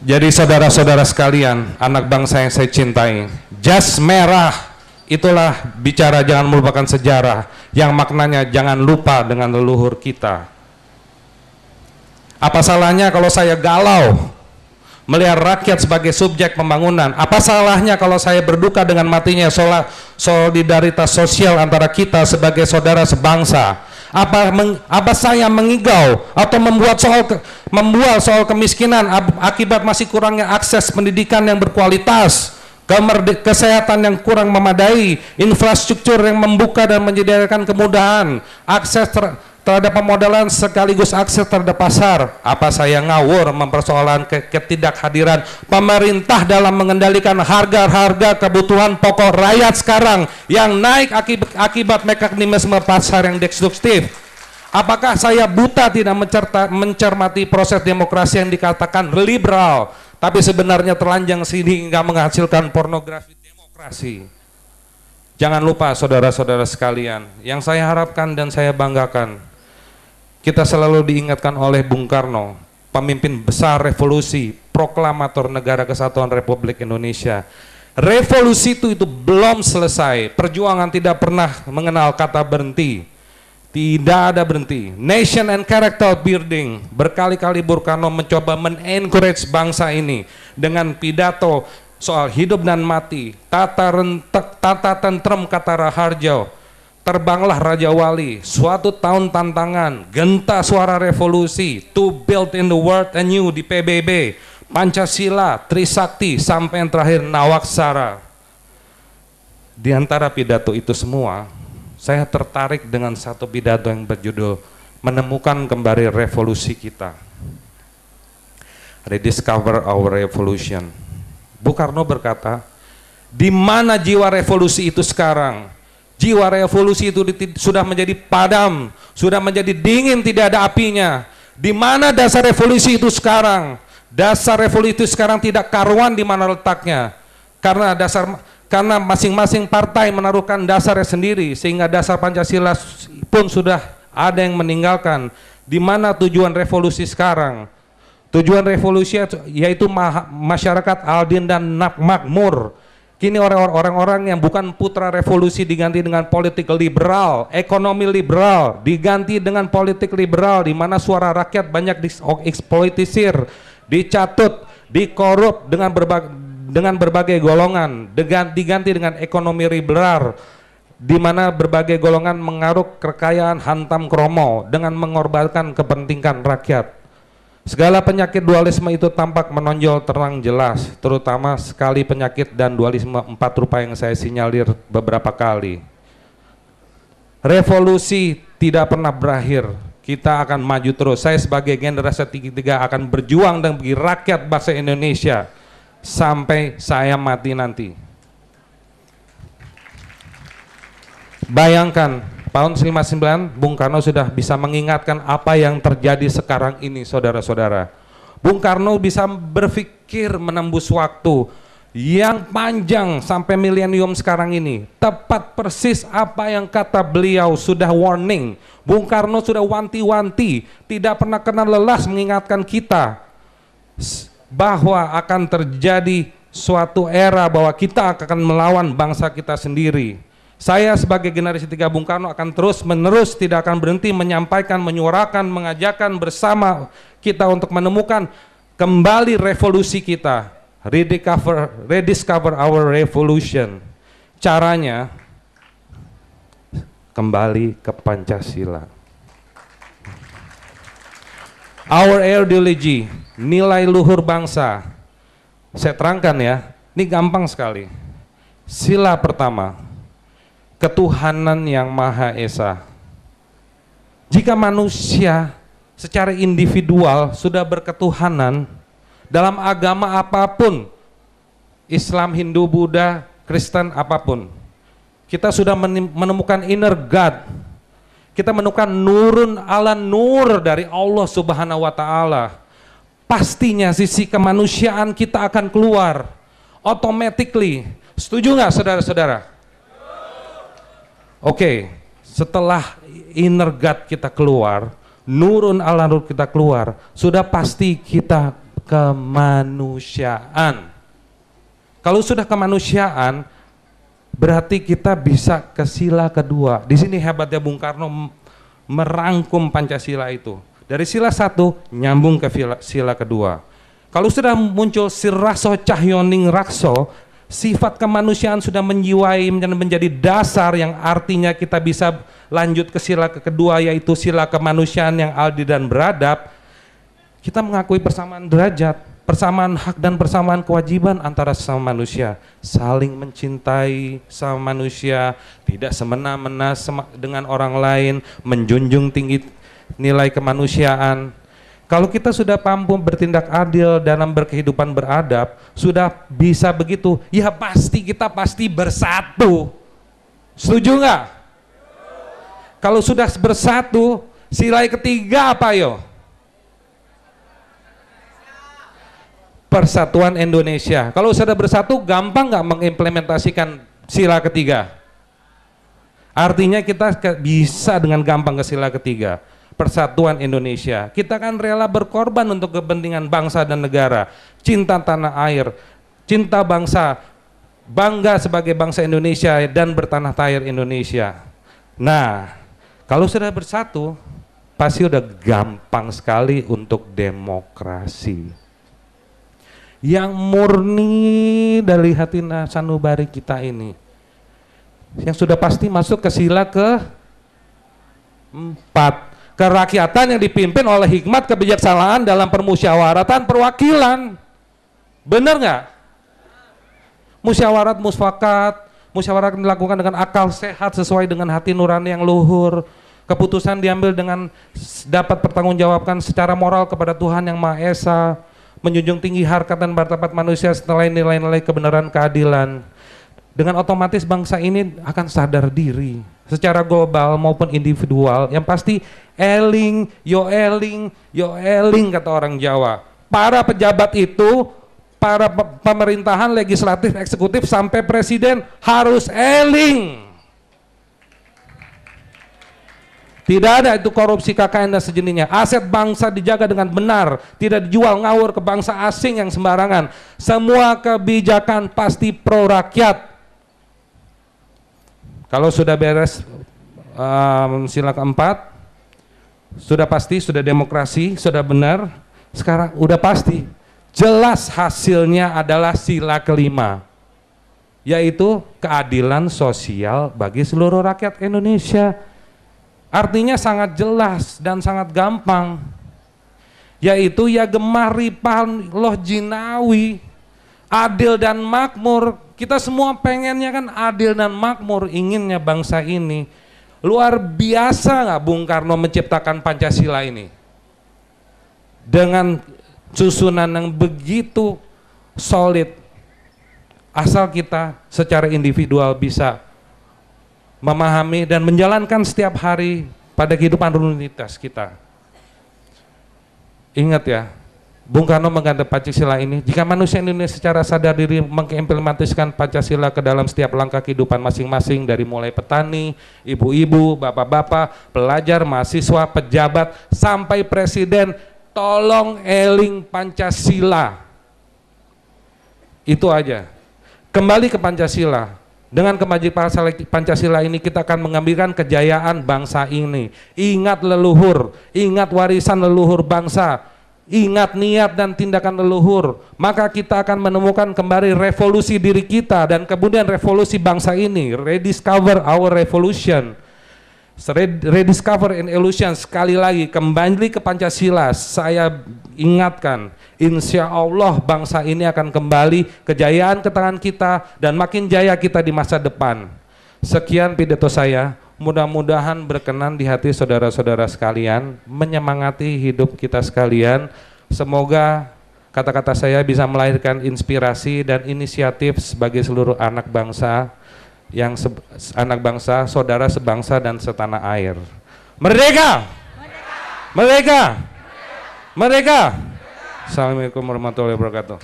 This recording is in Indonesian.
Jadi saudara-saudara sekalian, anak bangsa yang saya cintai, jas merah itulah bicara jangan melupakan sejarah, yang maknanya jangan lupa dengan leluhur kita. Apa salahnya kalau saya galau melihat rakyat sebagai subjek pembangunan? Apa salahnya kalau saya berduka dengan matinya solidaritas sosial antara kita sebagai saudara sebangsa? Apa saya mengigau atau membuat soal kemiskinan akibat masih kurangnya akses pendidikan yang berkualitas, kesehatan yang kurang memadai, infrastruktur yang membuka dan menyediakan kemudahan, akses terhadap pemodalan sekaligus akses terhadap pasar? Apa saya ngawur mempersoalkan ketidakhadiran pemerintah dalam mengendalikan harga-harga kebutuhan pokok rakyat sekarang yang naik akibat mekanisme pasar yang destruktif? Apakah saya buta tidak mencermati proses demokrasi yang dikatakan liberal tapi sebenarnya telanjang sini hingga menghasilkan pornografi demokrasi? Jangan lupa saudara-saudara sekalian, yang saya harapkan dan saya banggakan, kita selalu diingatkan oleh Bung Karno, pemimpin besar revolusi, proklamator Negara Kesatuan Republik Indonesia. Revolusi itu belum selesai, perjuangan tidak pernah mengenal kata berhenti, tidak ada berhenti. Nation and character building, berkali-kali Bung Karno mencoba men-encourage bangsa ini dengan pidato soal hidup dan mati, tata tentrem kata Raharjo. Terbanglah Raja Wali, suatu tahun tantangan, genta suara revolusi, to build in the world anew di PBB, Pancasila, Trisakti, sampai yang terakhir Nawaksara. Di antara pidato itu semua, saya tertarik dengan satu pidato yang berjudul Menemukan Kembali Revolusi Kita. Rediscover our revolution. Bung Karno berkata, di mana jiwa revolusi itu sekarang? Jiwa revolusi itu sudah menjadi padam, sudah menjadi dingin, tidak ada apinya. Di mana dasar revolusi itu sekarang? Dasar revolusi itu sekarang tidak karuan di mana letaknya. Karena masing-masing partai menaruhkan dasarnya sendiri, sehingga dasar Pancasila pun sudah ada yang meninggalkan. Di mana tujuan revolusi sekarang? Tujuan revolusi yaitu masyarakat adil dan makmur. Kini orang-orang yang bukan putra revolusi diganti dengan politik liberal, ekonomi liberal diganti dengan politik liberal, di mana suara rakyat banyak dieksploitisir, dicatut, dikorup dengan berbagai golongan, diganti dengan ekonomi liberal, di mana berbagai golongan mengaruk kekayaan hantam kromo dengan mengorbankan kepentingan rakyat. Segala penyakit dualisme itu tampak menonjol terang jelas, terutama sekali penyakit dan dualisme 4 rupa yang saya sinyalir beberapa kali. Revolusi tidak pernah berakhir, kita akan maju terus. Saya sebagai generasi tiga akan berjuang dan bagi rakyat bangsa Indonesia sampai saya mati nanti. Bayangkan, tahun 1959 Bung Karno sudah bisa mengingatkan apa yang terjadi sekarang ini, saudara-saudara. Bung Karno bisa berpikir menembus waktu yang panjang sampai milenium sekarang ini. Tepat persis apa yang kata beliau, sudah warning. Bung Karno sudah wanti-wanti, tidak pernah kenal lelah mengingatkan kita bahwa akan terjadi suatu era bahwa kita akan melawan bangsa kita sendiri. Saya sebagai generasi 3 Bung Karno akan terus menerus tidak akan berhenti menyampaikan, menyuarakan, mengajarkan bersama kita untuk menemukan kembali revolusi kita, rediscover our revolution. Caranya kembali ke Pancasila. Our ideology, nilai luhur bangsa. Saya terangkan ya, ini gampang sekali. Sila pertama, ketuhanan yang Maha Esa. Jika manusia secara individual sudah berketuhanan dalam agama apapun, Islam, Hindu, Buddha, Kristen, apapun, kita sudah menemukan inner God. Kita menemukan nurun ala nur dari Allah Subhanahu wa Ta'ala. Pastinya sisi kemanusiaan kita akan keluar automatically. Setuju nggak, saudara-saudara? Oke, setelah inner God kita keluar, nurun ala nur kita keluar, sudah pasti kita kemanusiaan. Kalau sudah kemanusiaan, berarti kita bisa ke sila kedua. Di sini hebatnya Bung Karno merangkum Pancasila itu. Dari sila 1 nyambung ke sila kedua. Kalau sudah muncul siraso cahyoning rakso, sifat kemanusiaan sudah menjiwai dan menjadi dasar yang artinya kita bisa lanjut ke sila kedua, yaitu sila kemanusiaan yang adil dan beradab. Kita mengakui persamaan derajat, persamaan hak dan persamaan kewajiban antara sesama manusia, saling mencintai sama manusia, tidak semena-mena dengan orang lain, menjunjung tinggi nilai kemanusiaan. Kalau kita sudah mampu bertindak adil dalam berkehidupan beradab, sudah bisa begitu, ya kita pasti bersatu. Setuju nggak? Kalau sudah bersatu, sila ketiga apa yo? Persatuan Indonesia. Kalau sudah bersatu, gampang nggak mengimplementasikan sila ketiga? Artinya kita bisa dengan gampang ke sila ketiga. Persatuan Indonesia. Kita kan rela berkorban untuk kepentingan bangsa dan negara. Cinta tanah air, cinta bangsa, bangga sebagai bangsa Indonesia dan bertanah air Indonesia. Nah, kalau sudah bersatu, pasti udah gampang sekali untuk demokrasi yang murni dari hati sanubari kita ini, yang sudah pasti masuk ke sila ke-4, kerakyatan yang dipimpin oleh hikmat kebijaksanaan dalam permusyawaratan perwakilan. Benar nggak? Musyawarat mufakat, musyawarat dilakukan dengan akal sehat sesuai dengan hati nurani yang luhur. Keputusan diambil dengan dapat pertanggungjawabkan secara moral kepada Tuhan Yang Maha Esa, menjunjung tinggi harkat dan martabat manusia setelah nilai-nilai kebenaran keadilan. Dengan otomatis bangsa ini akan sadar diri secara global maupun individual, yang pasti eling, yo eling kata orang Jawa. Para pejabat itu, para pemerintahan, legislatif, eksekutif sampai presiden harus eling. Tidak ada itu korupsi KKN dan sejenisnya. Aset bangsa dijaga dengan benar, tidak dijual ngawur ke bangsa asing yang sembarangan. Semua kebijakan pasti pro rakyat. Kalau sudah beres sila keempat, sudah pasti, sudah demokrasi, sudah benar. Sekarang udah pasti, jelas hasilnya adalah sila kelima, yaitu keadilan sosial bagi seluruh rakyat Indonesia. Artinya sangat jelas dan sangat gampang, yaitu ya gemah ripah loh jinawi, adil dan makmur. Kita semua pengennya kan adil dan makmur, inginnya bangsa ini. Luar biasa nggak Bung Karno menciptakan Pancasila ini dengan susunan yang begitu solid, asal kita secara individual bisa memahami dan menjalankan setiap hari pada kehidupan rutinitas kita. Ingat ya, Bung Karno mengganti Pancasila ini, jika manusia Indonesia secara sadar diri mengimplementasikan Pancasila ke dalam setiap langkah kehidupan masing-masing, dari mulai petani, ibu-ibu, bapak-bapak, pelajar, mahasiswa, pejabat, sampai presiden, tolong eling Pancasila. Itu aja. Kembali ke Pancasila. Dengan kemajuan Pancasila ini kita akan mengambilkan kejayaan bangsa ini. Ingat leluhur, ingat warisan leluhur bangsa, ingat niat dan tindakan leluhur, maka kita akan menemukan kembali revolusi diri kita dan kemudian revolusi bangsa ini. Rediscover our revolution, rediscover in illusion. Sekali lagi kembali ke Pancasila, saya ingatkan, insya Allah bangsa ini akan kembali kejayaan ke tangan kita dan makin jaya kita di masa depan. Sekian pidato saya, mudah-mudahan berkenan di hati saudara-saudara sekalian, menyemangati hidup kita sekalian. Semoga kata-kata saya bisa melahirkan inspirasi dan inisiatif sebagai seluruh anak bangsa, anak bangsa, saudara sebangsa dan setanah air. Merdeka! Merdeka! Merdeka! Assalamualaikum warahmatullahi wabarakatuh.